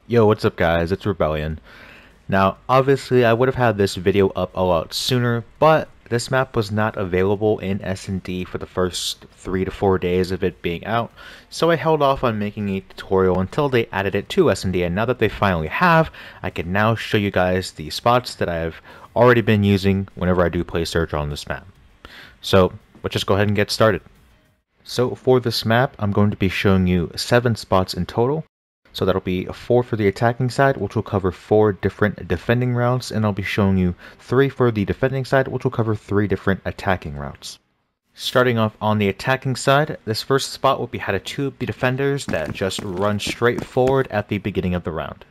Yo, what's up guys, it's Rebellion. Now, obviously I would have had this video up a lot sooner, but this map was not available in S&D for the first 3 to 4 days of it being out, so I held off on making a tutorial until they added it to S&D, and now that they finally have, I can now show you guys the spots that I've already been using whenever I do play search on this map. So, let's just go ahead and get started. So for this map, I'm going to be showing you 7 spots in total. So that'll be 4 for the attacking side, which will cover 4 different defending routes, and I'll be showing you 3 for the defending side, which will cover 3 different attacking routes. Starting off on the attacking side, this first spot will be how to tube the defenders that just run straight forward at the beginning of the round.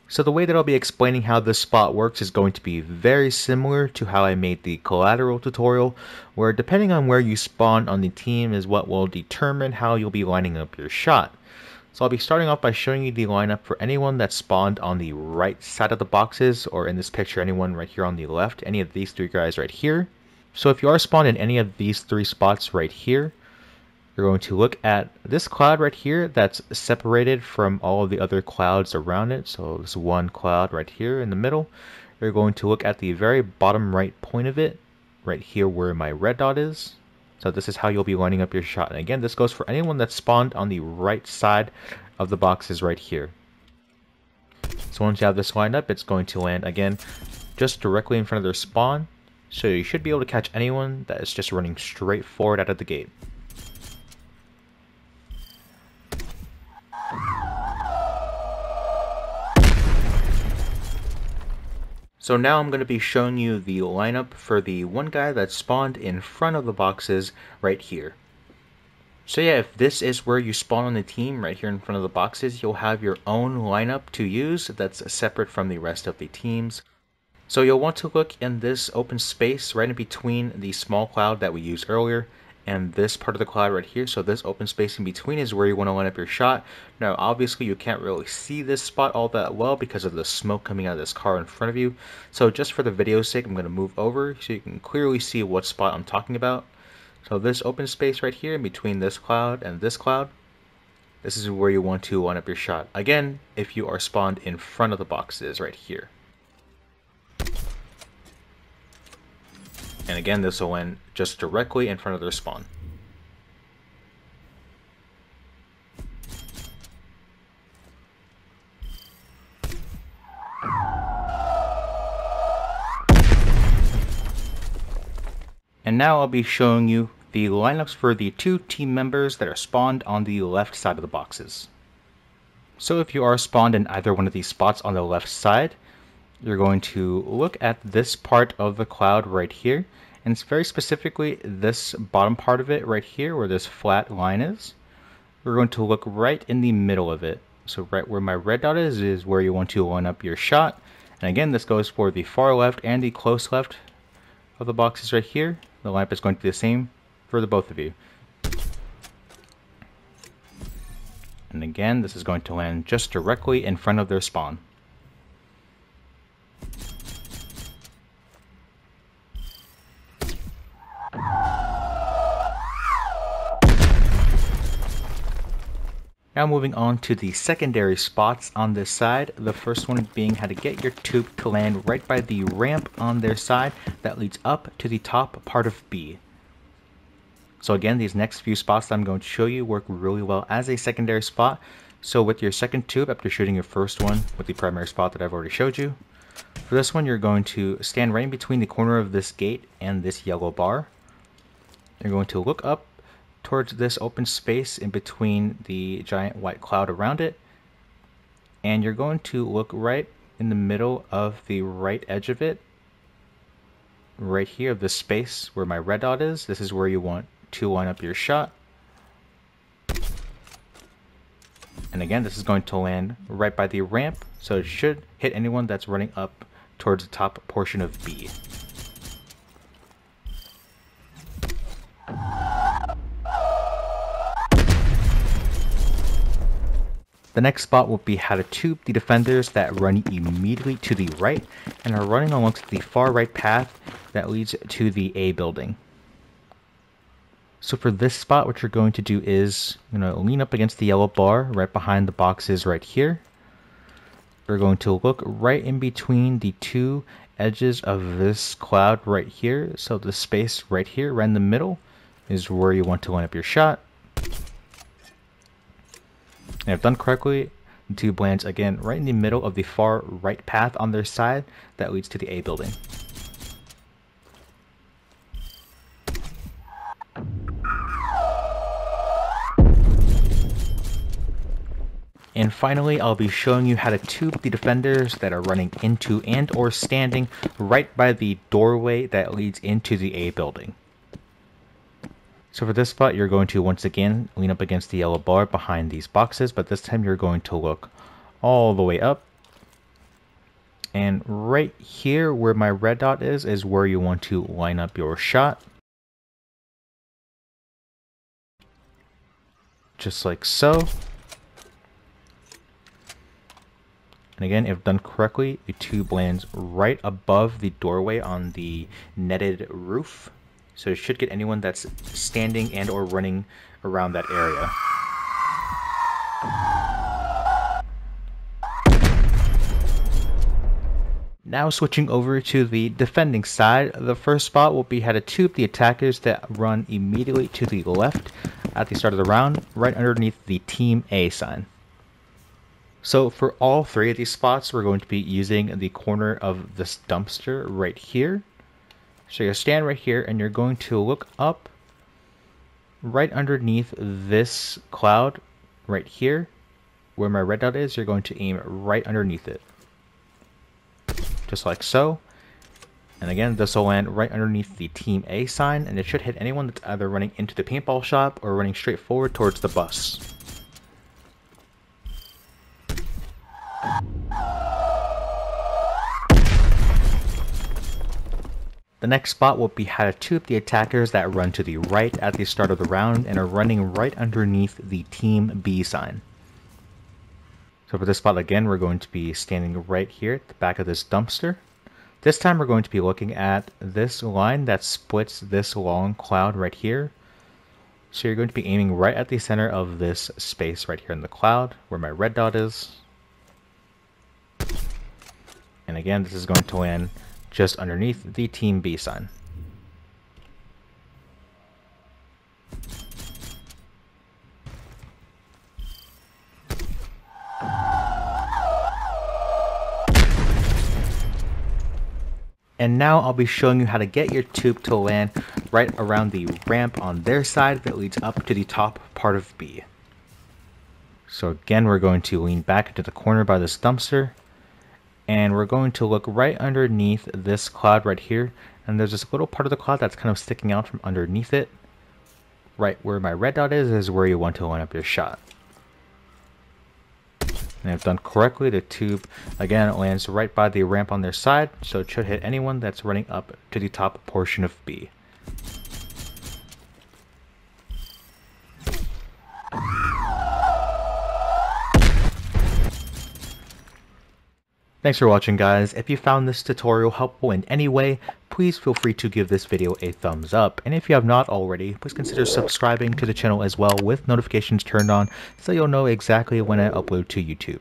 So the way that I'll be explaining how this spot works is going to be very similar to how I made the collateral tutorial, where depending on where you spawn on the team is what will determine how you'll be lining up your shot. So I'll be starting off by showing you the lineup for anyone that spawned on the right side of the boxes, or in this picture anyone right here on the left, any of these 3 guys right here. So if you are spawned in any of these 3 spots right here, you're going to look at this cloud right here that's separated from all of the other clouds around it. So this one cloud right here in the middle. You're going to look at the very bottom right point of it, right here where my red dot is. So this is how you'll be lining up your shot. And again, this goes for anyone that's spawned on the right side of the boxes right here. So once you have this lined up, it's going to land again just directly in front of their spawn. So you should be able to catch anyone that is just running straight forward out of the gate. So now I'm going to be showing you the lineup for the one guy that spawned in front of the boxes right here. So yeah, if this is where you spawn on the team, right here in front of the boxes, you'll have your own lineup to use that's separate from the rest of the teams. So you'll want to look in this open space right in between the small cloud that we used earlier and this part of the cloud right here. So this open space in between is where you want to line up your shot. Now obviously you can't really see this spot all that well because of the smoke coming out of this car in front of you. So just for the video's sake, I'm going to move over so you can clearly see what spot I'm talking about. So this open space right here in between this cloud and this cloud, this is where you want to line up your shot. Again, if you are spawned in front of the boxes right here. And again, this will land just directly in front of their spawn. And now I'll be showing you the lineups for the 2 team members that are spawned on the left side of the boxes. So if you are spawned in either one of these spots on the left side, you're going to look at this part of the cloud right here, and it's very specifically this bottom part of it right here where this flat line is. We're going to look right in the middle of it. So right where my red dot is where you want to line up your shot. And again, this goes for the far left and the close left of the boxes right here. The lineup is going to be the same for the both of you. And again, this is going to land just directly in front of their spawn. Now moving on to the secondary spots on this side, the first one being how to get your tube to land right by the ramp on their side that leads up to the top part of B. So again, these next few spots that I'm going to show you work really well as a secondary spot. So with your second tube, after shooting your first one with the primary spot that I've already showed you, for this one you're going to stand right in between the corner of this gate and this yellow bar. You're going to look up towards this open space in between the giant white cloud around it, and you're going to look right in the middle of the right edge of it, right here of the space where my red dot is. This is where you want to line up your shot. And again, this is going to land right by the ramp, so it should hit anyone that's running up towards the top portion of B. The next spot will be how to tube the defenders that run immediately to the right and are running along the far right path that leads to the A building. So for this spot, what you're going to do is lean up against the yellow bar right behind the boxes right here. We're going to look right in between the two edges of this cloud right here. So the space right here, right in the middle, is where you want to line up your shot. And if done correctly, the tube lands again right in the middle of the far right path on their side that leads to the A building. And finally, I'll be showing you how to tube the defenders that are running into and or standing right by the doorway that leads into the A building. So for this spot, you're going to once again lean up against the yellow bar behind these boxes, but this time you're going to look all the way up. And right here where my red dot is where you want to line up your shot. Just like so. And again, if done correctly, the tube lands right above the doorway on the netted roof. So it should get anyone that's standing and or running around that area. Now switching over to the defending side, the first spot will be how to tube the attackers that run immediately to the left at the start of the round, right underneath the Team A sign. So for all three of these spots, we're going to be using the corner of this dumpster right here. So you'll stand right here and you're going to look up right underneath this cloud right here. Where my red dot is, you're going to aim right underneath it. Just like so. And again, this will land right underneath the Team A sign, and it should hit anyone that's either running into the paintball shop or running straight forward towards the bus. The next spot will be how to tube the attackers that run to the right at the start of the round and are running right underneath the Team B sign. So for this spot again, we're going to be standing right here at the back of this dumpster. This time we're going to be looking at this line that splits this long cloud right here. So you're going to be aiming right at the center of this space right here in the cloud where my red dot is. And again, this is going to land just underneath the Team B sign. And now I'll be showing you how to get your tube to land right around the ramp on their side that leads up to the top part of B. So again, we're going to lean back into the corner by this dumpster. And we're going to look right underneath this cloud right here. And there's this little part of the cloud that's kind of sticking out from underneath it. Right where my red dot is where you want to line up your shot. And if done correctly, the tube, again, lands right by the ramp on their side. So it should hit anyone that's running up to the top portion of B. Thanks for watching, guys. If you found this tutorial helpful in any way, please feel free to give this video a thumbs up. And if you have not already, please consider subscribing to the channel as well with notifications turned on so you'll know exactly when I upload to YouTube.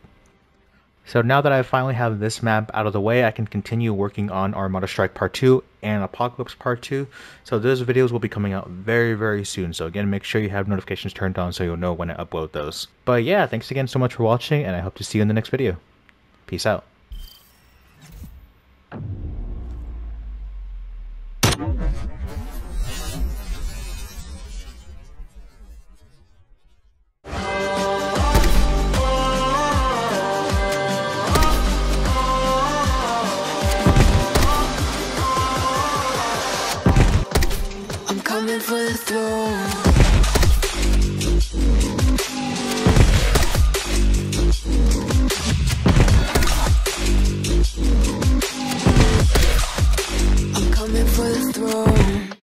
So now that I finally have this map out of the way, I can continue working on Armada Strike Part 2 and Apocalypse Part 2. So those videos will be coming out very, very soon. So again, make sure you have notifications turned on so you'll know when I upload those. But yeah, thanks again so much for watching, and I hope to see you in the next video. Peace out.